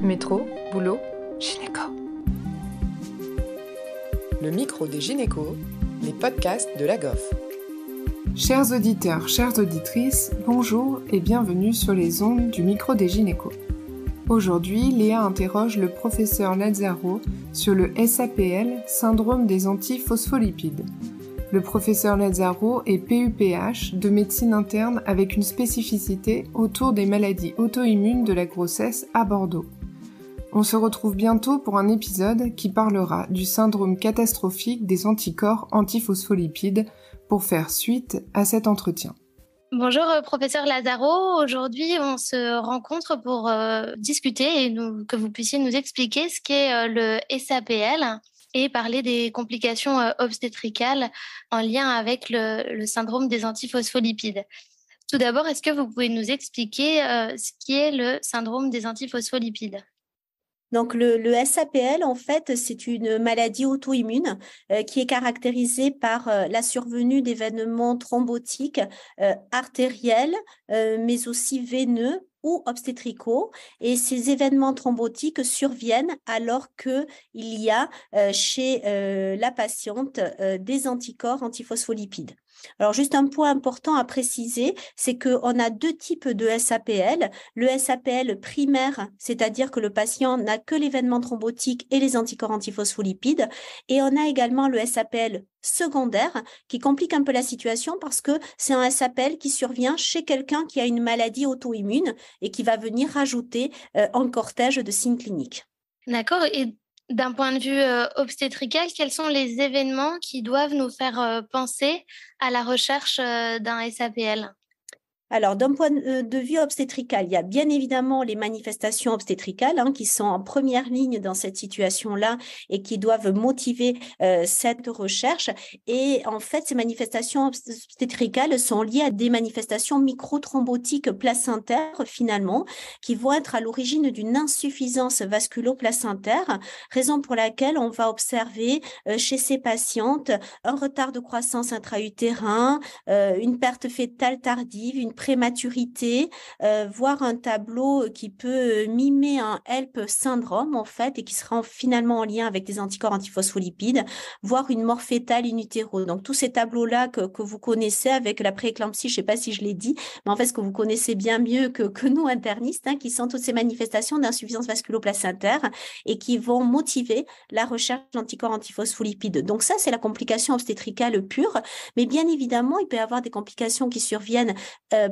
Métro, boulot, gynéco. Le micro des gynécos, les podcasts de la GOF. Chers auditeurs, chères auditrices, bonjour et bienvenue sur les ondes du micro des gynécos. Aujourd'hui, Léa interroge le professeur Lazzaro sur le SAPL, syndrome des antiphospholipides. Le professeur Lazzaro est PUPH de médecine interne avec une spécificité autour des maladies auto-immunes de la grossesse à Bordeaux. On se retrouve bientôt pour un épisode qui parlera du syndrome catastrophique des anticorps antiphospholipides pour faire suite à cet entretien. Bonjour professeur Lazzaro, aujourd'hui on se rencontre pour discuter et que vous puissiez nous expliquer ce qu'est le SAPL et parler des complications obstétricales en lien avec le syndrome des antiphospholipides. Tout d'abord, est-ce que vous pouvez nous expliquer ce qu'est le syndrome des antiphospholipides ? Donc, le SAPL, en fait, c'est une maladie auto-immune qui est caractérisée par la survenue d'événements thrombotiques artériels, mais aussi veineux ou obstétricaux. Et ces événements thrombotiques surviennent alors qu'il y a chez la patiente des anticorps antiphospholipides. Alors, juste un point important à préciser, c'est qu'on a deux types de SAPL. Le SAPL primaire, c'est-à-dire que le patient n'a que l'événement thrombotique et les anticorps antiphospholipides. Et on a également le SAPL secondaire qui complique un peu la situation parce que c'est un SAPL qui survient chez quelqu'un qui a une maladie auto-immune et qui va venir rajouter un cortège de signes cliniques. D'accord. Et d'un point de vue obstétrical, quels sont les événements qui doivent nous faire penser à la recherche d'un SAPL ? Alors, d'un point de vue obstétrical, il y a bien évidemment les manifestations obstétricales qui sont en première ligne dans cette situation-là et qui doivent motiver cette recherche. Et en fait, ces manifestations obstétricales sont liées à des manifestations microthrombotiques placentaires, finalement, qui vont être à l'origine d'une insuffisance vasculo-placentaire, raison pour laquelle on va observer chez ces patientes un retard de croissance intra-utérin, une perte fœtale tardive, une prématurité, voire un tableau qui peut mimer un HELP syndrome en fait et qui sera finalement en lien avec des anticorps antiphospholipides, voire une mort fœtale in utero. Donc tous ces tableaux-là que vous connaissez avec la prééclampsie, je ne sais pas si je l'ai dit, mais en fait ce que vous connaissez bien mieux que nous internistes, qui sont toutes ces manifestations d'insuffisance vasculo-placentaire et qui vont motiver la recherche d'anticorps antiphospholipides. Donc ça c'est la complication obstétricale pure, mais bien évidemment il peut y avoir des complications qui surviennent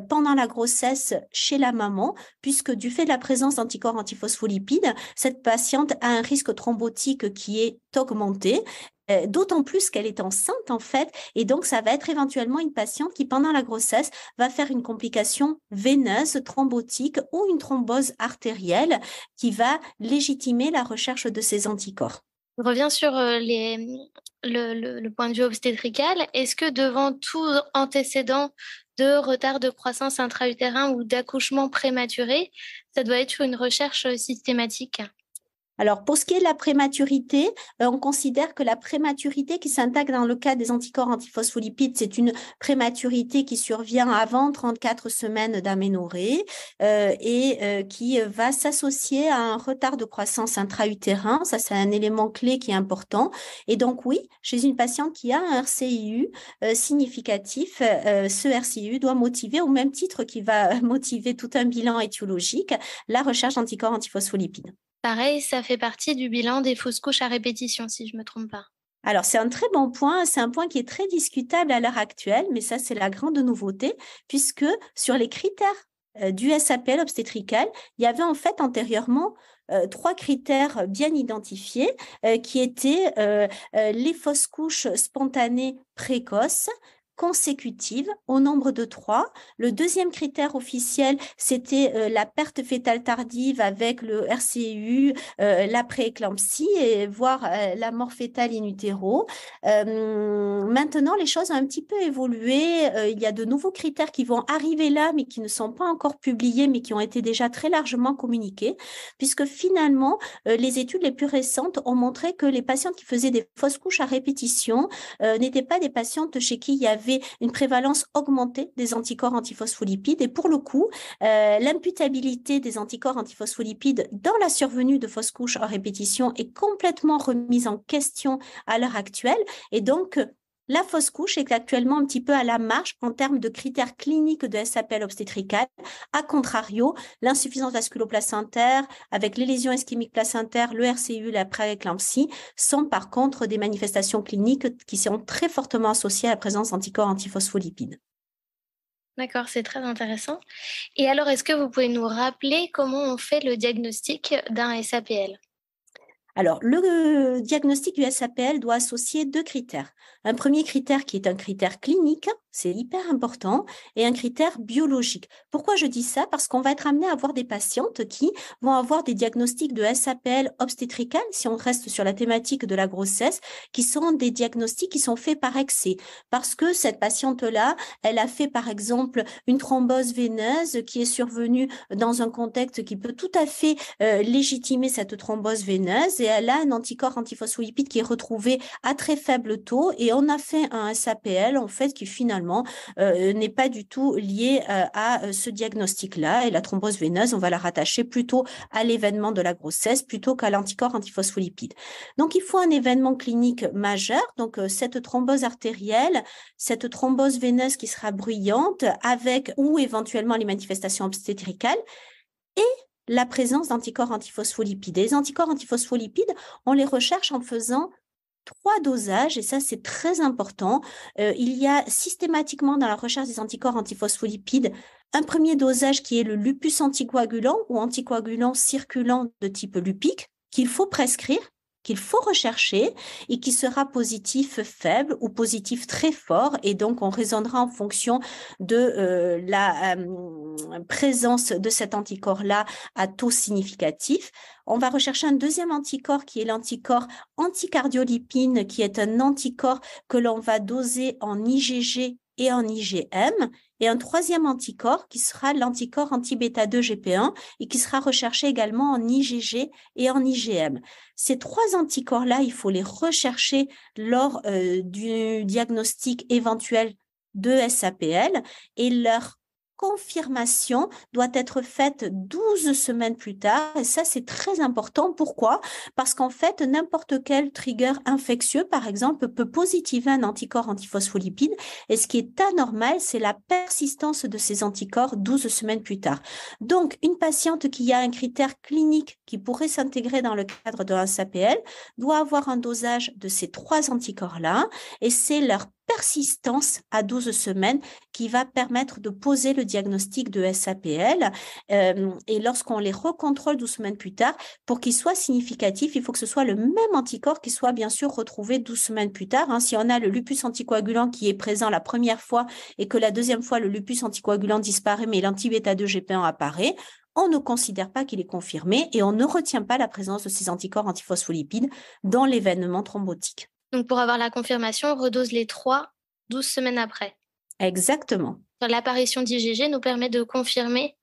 pendant la grossesse chez la maman, puisque du fait de la présence d'anticorps antiphospholipides, cette patiente a un risque thrombotique qui est augmenté, d'autant plus qu'elle est enceinte en fait, et donc ça va être éventuellement une patiente qui pendant la grossesse va faire une complication veineuse, thrombotique ou une thrombose artérielle qui va légitimer la recherche de ces anticorps. Je reviens sur le point de vue obstétrical. Est-ce que devant tout antécédent de retard de croissance intra-utérin ou d'accouchement prématuré, ça doit être une recherche systématique ? Alors, pour ce qui est de la prématurité, on considère que la prématurité qui s'intègre dans le cas des anticorps antiphospholipides, c'est une prématurité qui survient avant 34 semaines d'aménorrhée et qui va s'associer à un retard de croissance intra-utérin. Ça, c'est un élément clé qui est important. Et donc, oui, chez une patiente qui a un RCIU significatif, ce RCIU doit motiver, au même titre qu'il va motiver tout un bilan étiologique, la recherche d'anticorps antiphospholipides. Pareil, ça fait partie du bilan des fausses couches à répétition, si je ne me trompe pas. Alors, c'est un très bon point. C'est un point qui est très discutable à l'heure actuelle, mais ça, c'est la grande nouveauté, puisque sur les critères du SAPL obstétrical, il y avait en fait antérieurement 3 critères bien identifiés qui étaient les fausses couches spontanées précoces, consécutives au nombre de 3. Le deuxième critère officiel, c'était la perte fœtale tardive avec le RCU, la prééclampsie et voire la mort fœtale in utero. Maintenant, les choses ont un petit peu évolué. Il y a de nouveaux critères qui vont arriver là, mais qui ne sont pas encore publiés, mais qui ont été déjà très largement communiqués, puisque finalement, les études les plus récentes ont montré que les patientes qui faisaient des fausses couches à répétition n'étaient pas des patientes chez qui il y avait retrouvé une prévalence augmentée des anticorps antiphospholipides. Et pour le coup, l'imputabilité des anticorps antiphospholipides dans la survenue de fausses couches en répétition est complètement remise en question à l'heure actuelle. Et donc, la fausse couche est actuellement un petit peu à la marge en termes de critères cliniques de SAPL obstétricale. A contrario, l'insuffisance vasculoplacentaire avec les lésions ischémiques placentaires, le RCU, la prééclampsie sont par contre des manifestations cliniques qui sont très fortement associées à la présence d'anticorps antiphospholipides. D'accord, c'est très intéressant. Et alors, est-ce que vous pouvez nous rappeler comment on fait le diagnostic d'un SAPL ? Alors, le diagnostic du SAPL doit associer 2 critères. Un premier critère qui est un critère clinique, c'est hyper important, et un critère biologique. Pourquoi je dis ça? Parce qu'on va être amené à avoir des patientes qui vont avoir des diagnostics de SAPL obstétrical, si on reste sur la thématique de la grossesse, qui sont des diagnostics qui sont faits par excès. Parce que cette patiente-là, elle a fait par exemple une thrombose veineuse qui est survenue dans un contexte qui peut tout à fait légitimer cette thrombose veineuse, et elle a un anticorps antiphospholipide qui est retrouvé à très faible taux, et on a fait un SAPL en fait qui finalement n'est pas du tout lié à ce diagnostic-là, et la thrombose veineuse, on va la rattacher plutôt à l'événement de la grossesse plutôt qu'à l'anticorps antiphospholipide. Donc il faut un événement clinique majeur, donc cette thrombose artérielle, cette thrombose veineuse qui sera bruyante avec ou éventuellement les manifestations obstétricales, et la présence d'anticorps antiphospholipides. Et les anticorps antiphospholipides, on les recherche en faisant 3 dosages, et ça c'est très important. Il y a systématiquement dans la recherche des anticorps antiphospholipides un premier dosage qui est le lupus anticoagulant ou anticoagulant circulant de type lupique qu'il faut prescrire, qu'il faut rechercher et qui sera positif faible ou positif très fort, et donc on raisonnera en fonction de la présence de cet anticorps-là à taux significatif. On va rechercher un deuxième anticorps qui est l'anticorps anticardiolipine, qui est un anticorps que l'on va doser en IgG et en IgM, et un troisième anticorps qui sera l'anticorps anti-bêta-2-GP1 et qui sera recherché également en IgG et en IgM. Ces 3 anticorps-là, il faut les rechercher lors du diagnostic éventuel de SAPL, et leur confirmation doit être faite 12 semaines plus tard, et ça c'est très important. Pourquoi? Parce qu'en fait, n'importe quel trigger infectieux, par exemple, peut positiver un anticorps antiphospholipide, et ce qui est anormal, c'est la persistance de ces anticorps 12 semaines plus tard. Donc, une patiente qui a un critère clinique qui pourrait s'intégrer dans le cadre d'un SAPL doit avoir un dosage de ces 3 anticorps-là, et c'est leur persistance à 12 semaines qui va permettre de poser le diagnostic de SAPL, et lorsqu'on les recontrôle 12 semaines plus tard, pour qu'il soit significatif, il faut que ce soit le même anticorps qui soit bien sûr retrouvé 12 semaines plus tard. Si on a le lupus anticoagulant qui est présent la première fois et que la deuxième fois le lupus anticoagulant disparaît mais l'anti-bêta-2-GP1 apparaît, on ne considère pas qu'il est confirmé et on ne retient pas la présence de ces anticorps antiphospholipides dans l'événement thrombotique. Donc, pour avoir la confirmation, on redose les 3 12 semaines après. Exactement. L'apparition d'IgG nous permet de confirmer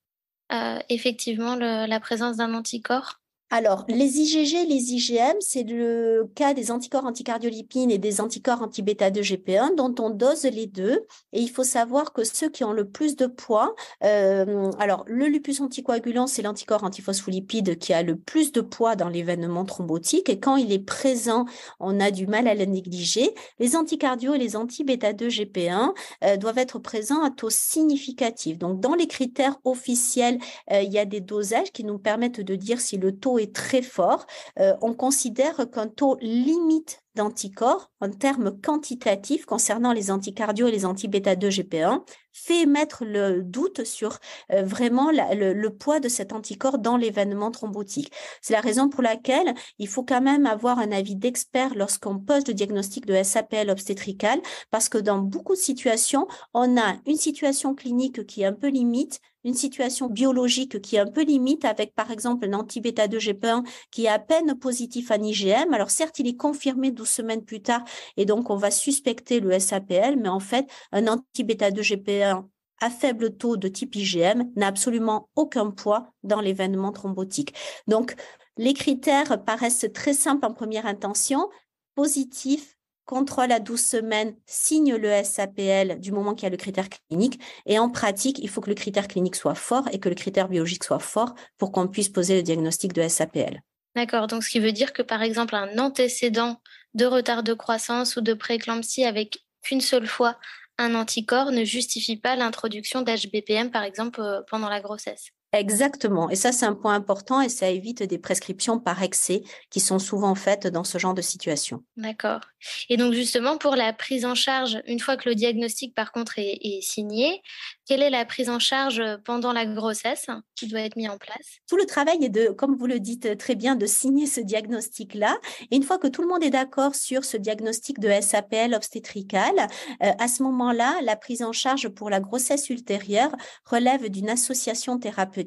effectivement la présence d'un anticorps. Alors, les IgG, les IgM, c'est le cas des anticorps anticardiolipines et des anticorps anti-bêta-2-GP1 dont on dose les 2. Et il faut savoir que ceux qui ont le plus de poids, alors le lupus anticoagulant, c'est l'anticorps antiphospholipide qui a le plus de poids dans l'événement thrombotique. Et quand il est présent, on a du mal à le négliger. Les anticardios et les anti-bêta-2-GP1 doivent être présents à taux significatif. Donc, dans les critères officiels, il y a des dosages qui nous permettent de dire si le taux est très fort. On considère qu'un taux limite d'anticorps en termes quantitatifs concernant les anticardios et les anti-bêta-2-GP1 fait émettre le doute sur vraiment le poids de cet anticorps dans l'événement thrombotique. C'est la raison pour laquelle il faut quand même avoir un avis d'expert lorsqu'on pose le diagnostic de SAPL obstétrical, parce que dans beaucoup de situations, on a une situation clinique qui est un peu limite, une situation biologique qui est un peu limite avec, par exemple, un anti-bêta-2-GP1 qui est à peine positif en IgM. Alors, certes, il est confirmé 12 semaines plus tard et donc on va suspecter le SAPL, mais en fait, un anti-bêta-2-GP1 à faible taux de type IgM n'a absolument aucun poids dans l'événement thrombotique. Donc, les critères paraissent très simples en première intention: positif, contrôle à 12 semaines, signe le SAPL du moment qu'il y a le critère clinique. Et en pratique, il faut que le critère clinique soit fort et que le critère biologique soit fort pour qu'on puisse poser le diagnostic de SAPL. D'accord, donc ce qui veut dire que par exemple un antécédent de retard de croissance ou de prééclampsie avec qu'une seule fois un anticorps ne justifie pas l'introduction d'HBPM par exemple pendant la grossesse. Exactement. Et ça, c'est un point important et ça évite des prescriptions par excès qui sont souvent faites dans ce genre de situation. D'accord. Et donc justement, pour la prise en charge, une fois que le diagnostic par contre est signé, quelle est la prise en charge pendant la grossesse qui doit être mise en place? Tout le travail est de, comme vous le dites très bien, de signer ce diagnostic-là. Et une fois que tout le monde est d'accord sur ce diagnostic de SAPL obstétrical, à ce moment-là, la prise en charge pour la grossesse ultérieure relève d'une association thérapeutique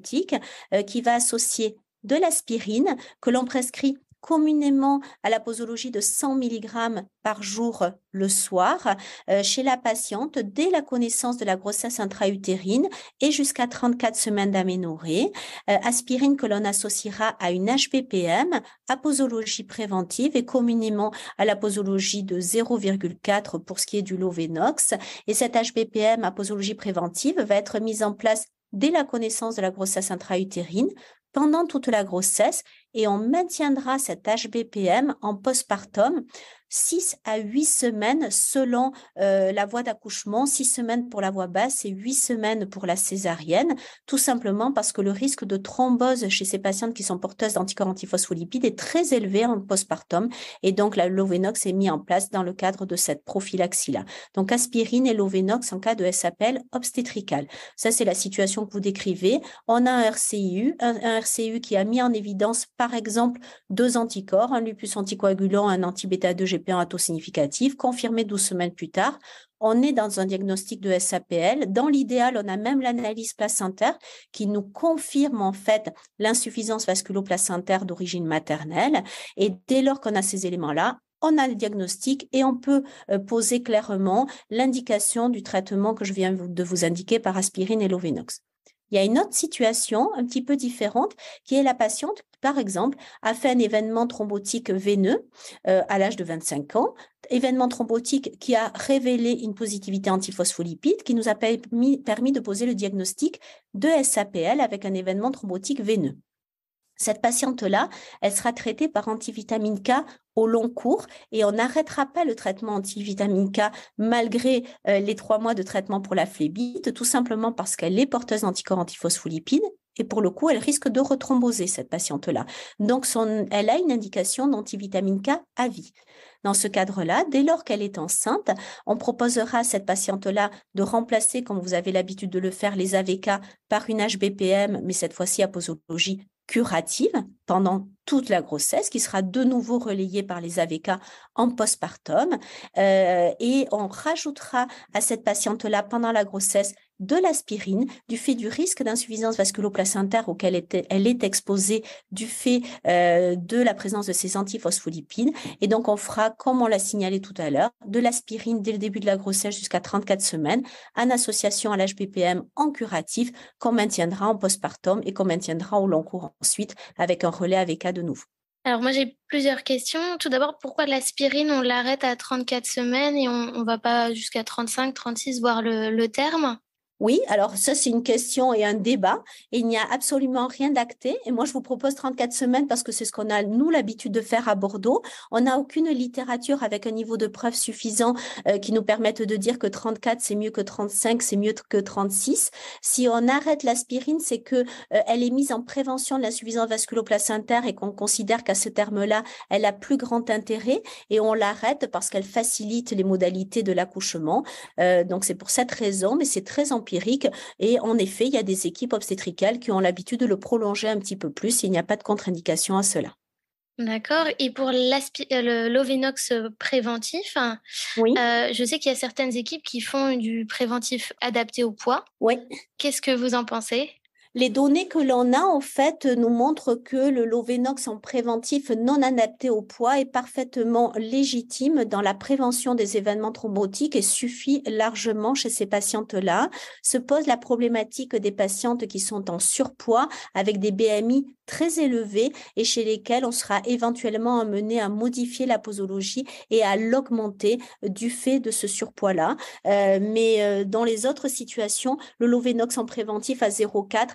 qui va associer de l'aspirine que l'on prescrit communément à la posologie de 100 mg par jour le soir chez la patiente dès la connaissance de la grossesse intra-utérine et jusqu'à 34 semaines d'aménorrhée. Aspirine que l'on associera à une HBPM à posologie préventive et communément à la posologie de 0,4 pour ce qui est du Lovenox. Et cette HBPM à posologie préventive va être mise en place dès la connaissance de la grossesse intra-utérine, pendant toute la grossesse, et on maintiendra cette HBPM en postpartum 6 à 8 semaines selon la voie d'accouchement, 6 semaines pour la voie basse et 8 semaines pour la césarienne, tout simplement parce que le risque de thrombose chez ces patientes qui sont porteuses d'anticorps antiphospholipides est très élevé en postpartum et donc la Lovenox est mis en place dans le cadre de cette prophylaxie-là. Donc aspirine et Lovenox en cas de SAPL obstétrical. Ça, c'est la situation que vous décrivez. On a un RCU qui a mis en évidence par exemple 2 anticorps, un lupus anticoagulant, un anti-bêta-2 GP1 à taux significatif, confirmé 12 semaines plus tard. On est dans un diagnostic de SAPL. Dans l'idéal, on a même l'analyse placentaire qui nous confirme en fait l'insuffisance vasculo-placentaire d'origine maternelle. Et dès lors qu'on a ces éléments-là, on a le diagnostic et on peut poser clairement l'indication du traitement que je viens de vous indiquer par aspirine et Lovenox. Il y a une autre situation un petit peu différente qui est la patiente qui, par exemple, a fait un événement thrombotique veineux à l'âge de 25 ans, événement thrombotique qui a révélé une positivité antiphospholipide qui nous a permis de poser le diagnostic de SAPL avec un événement thrombotique veineux. Cette patiente-là, elle sera traitée par antivitamine K au long cours et on n'arrêtera pas le traitement antivitamine K malgré les 3 mois de traitement pour la phlébite, tout simplement parce qu'elle est porteuse d'anticorps antiphospholipides et pour le coup, elle risque de rethromboser cette patiente-là. Donc, elle a une indication d'antivitamine K à vie. Dans ce cadre-là, dès lors qu'elle est enceinte, on proposera à cette patiente-là de remplacer, comme vous avez l'habitude de le faire, les AVK par une HBPM, mais cette fois-ci à posologie curative pendant toute la grossesse, qui sera de nouveau relayée par les AVK en postpartum. Et on rajoutera à cette patiente-là pendant la grossesse de l'aspirine du fait du risque d'insuffisance vasculo-placentaire auquel elle est exposée du fait de la présence de ces antiphospholipides. Et donc, on fera, comme on l'a signalé tout à l'heure, de l'aspirine dès le début de la grossesse jusqu'à 34 semaines en association à l'HBPM en curatif qu'on maintiendra en postpartum et qu'on maintiendra au long cours ensuite avec un relais AVK de nouveau. Alors moi, j'ai plusieurs questions. Tout d'abord, pourquoi l'aspirine, on l'arrête à 34 semaines et on ne va pas jusqu'à 35, 36, voire le terme ? Oui, alors ça, c'est une question et un débat. Et il n'y a absolument rien d'acté. Et moi, je vous propose 34 semaines parce que c'est ce qu'on a, nous, l'habitude de faire à Bordeaux. On n'a aucune littérature avec un niveau de preuve suffisant qui nous permette de dire que 34, c'est mieux que 35, c'est mieux que 36. Si on arrête l'aspirine, c'est que elle est mise en prévention de l'insuffisance vasculo-placentaire et qu'on considère qu'à ce terme-là, elle a plus grand intérêt et on l'arrête parce qu'elle facilite les modalités de l'accouchement. Donc, c'est pour cette raison, mais c'est très empirique. Et en effet, il y a des équipes obstétricales qui ont l'habitude de le prolonger un petit peu plus. Il n'y a pas de contre-indication à cela. D'accord. Et pour le Lovenox préventif, oui. Je sais qu'il y a certaines équipes qui font du préventif adapté au poids. Oui. Qu'est-ce que vous en pensez ? Les données que l'on a, en fait, nous montrent que le Lovenox en préventif non adapté au poids est parfaitement légitime dans la prévention des événements thrombotiques et suffit largement chez ces patientes-là. Se pose la problématique des patientes qui sont en surpoids avec des BMI très élevés et chez lesquelles on sera éventuellement amené à modifier la posologie et à l'augmenter du fait de ce surpoids-là. Mais dans les autres situations, le Lovenox en préventif à 0,4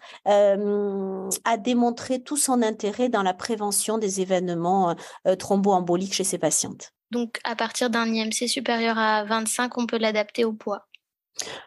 a démontré tout son intérêt dans la prévention des événements thromboemboliques chez ces patientes. Donc, à partir d'un IMC supérieur à 25, on peut l'adapter au poids.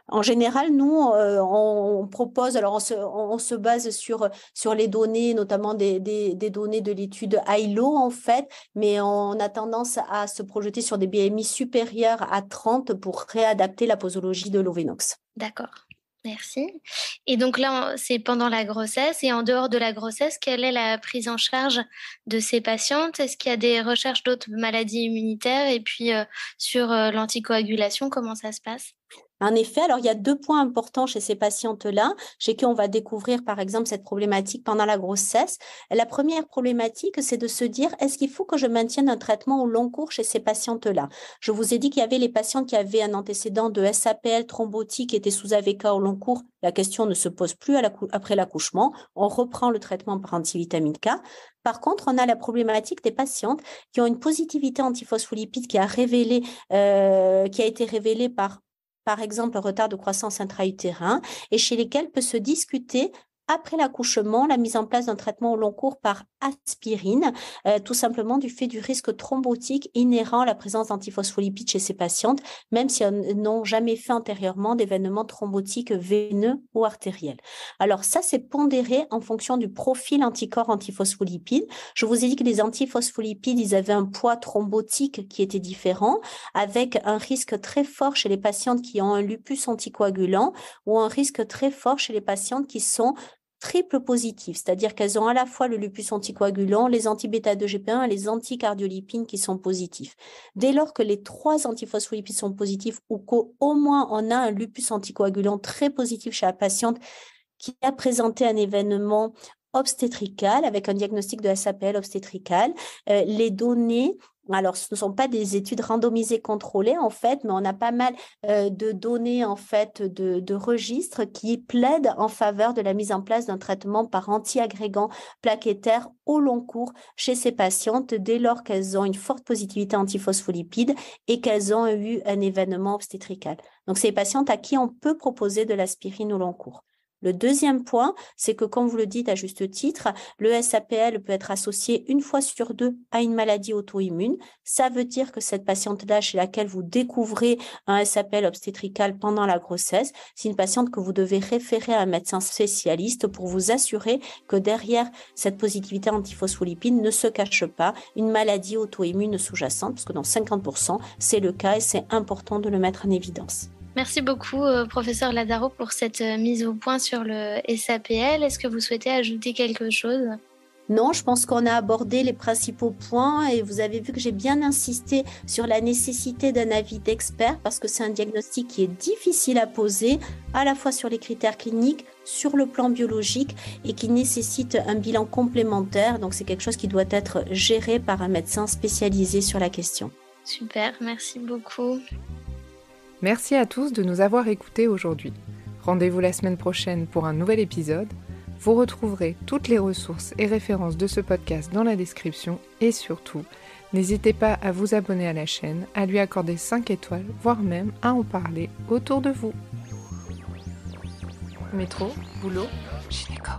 En général, nous, on propose, alors on se base sur les données, notamment des données de l'étude ILO, en fait, mais on a tendance à se projeter sur des BMI supérieurs à 30 pour réadapter la posologie de Lovenox. D'accord. Merci. Et donc là, c'est pendant la grossesse. Et en dehors de la grossesse, quelle est la prise en charge de ces patientes? Est-ce qu'il y a des recherches d'autres maladies immunitaires? Et puis, sur l'anticoagulation, comment ça se passe? En effet, alors il y a 2 points importants chez ces patientes-là, chez qui on va découvrir par exemple cette problématique pendant la grossesse. La première problématique, c'est de se dire, est-ce qu'il faut que je maintienne un traitement au long cours chez ces patientes-là? Je vous ai dit qu'il y avait les patientes qui avaient un antécédent de SAPL thrombotique qui étaient sous AVK au long cours. La question ne se pose plus après l'accouchement. On reprend le traitement par antivitamine K. Par contre, on a la problématique des patientes qui ont une positivité antiphospholipide qui a été révélée par exemple, un retard de croissance intra-utérin et chez lesquels peut se discuter après l'accouchement, la mise en place d'un traitement au long cours par aspirine, tout simplement du fait du risque thrombotique inhérent à la présence d'antiphospholipides chez ces patientes, même si elles n'ont jamais fait antérieurement d'événements thrombotiques veineux ou artériels. Alors ça, c'est pondéré en fonction du profil anticorps antiphospholipides. Je vous ai dit que les antiphospholipides, ils avaient un poids thrombotique qui était différent, avec un risque très fort chez les patientes qui ont un lupus anticoagulant ou un risque très fort chez les patientes qui sont triple positif, c'est-à-dire qu'elles ont à la fois le lupus anticoagulant, les anti-bêta-2-GP1 et les anticardiolipines qui sont positifs. Dès lors que les 3 antiphospholipides sont positifs ou qu'au moins on a un lupus anticoagulant très positif chez la patiente qui a présenté un événement obstétrical avec un diagnostic de SAPL obstétrical, les données. Alors, ce ne sont pas des études randomisées contrôlées, en fait, mais on a pas mal de données, en fait, de registres qui plaident en faveur de la mise en place d'un traitement par anti-agrégant plaquettaire au long cours chez ces patientes dès lors qu'elles ont une forte positivité antiphospholipide et qu'elles ont eu un événement obstétrical. Donc, c'est les patientes à qui on peut proposer de l'aspirine au long cours. Le deuxième point, c'est que, comme vous le dites à juste titre, le SAPL peut être associé 1 fois sur 2 à une maladie auto-immune. Ça veut dire que cette patiente-là, chez laquelle vous découvrez un SAPL obstétrical pendant la grossesse, c'est une patiente que vous devez référer à un médecin spécialiste pour vous assurer que derrière cette positivité antiphospholipide ne se cache pas une maladie auto-immune sous-jacente, parce que dans 50%, c'est le cas et c'est important de le mettre en évidence. Merci beaucoup, professeur Lazzaro, pour cette mise au point sur le SAPL. Est-ce que vous souhaitez ajouter quelque chose ? Non, je pense qu'on a abordé les principaux points et vous avez vu que j'ai bien insisté sur la nécessité d'un avis d'expert parce que c'est un diagnostic qui est difficile à poser, à la fois sur les critères cliniques, sur le plan biologique et qui nécessite un bilan complémentaire. Donc, c'est quelque chose qui doit être géré par un médecin spécialisé sur la question. Super, merci beaucoup. Merci à tous de nous avoir écoutés aujourd'hui. Rendez-vous la semaine prochaine pour un nouvel épisode. Vous retrouverez toutes les ressources et références de ce podcast dans la description et surtout, n'hésitez pas à vous abonner à la chaîne, à lui accorder 5 étoiles, voire même à en parler autour de vous. Métro, boulot, gynéco.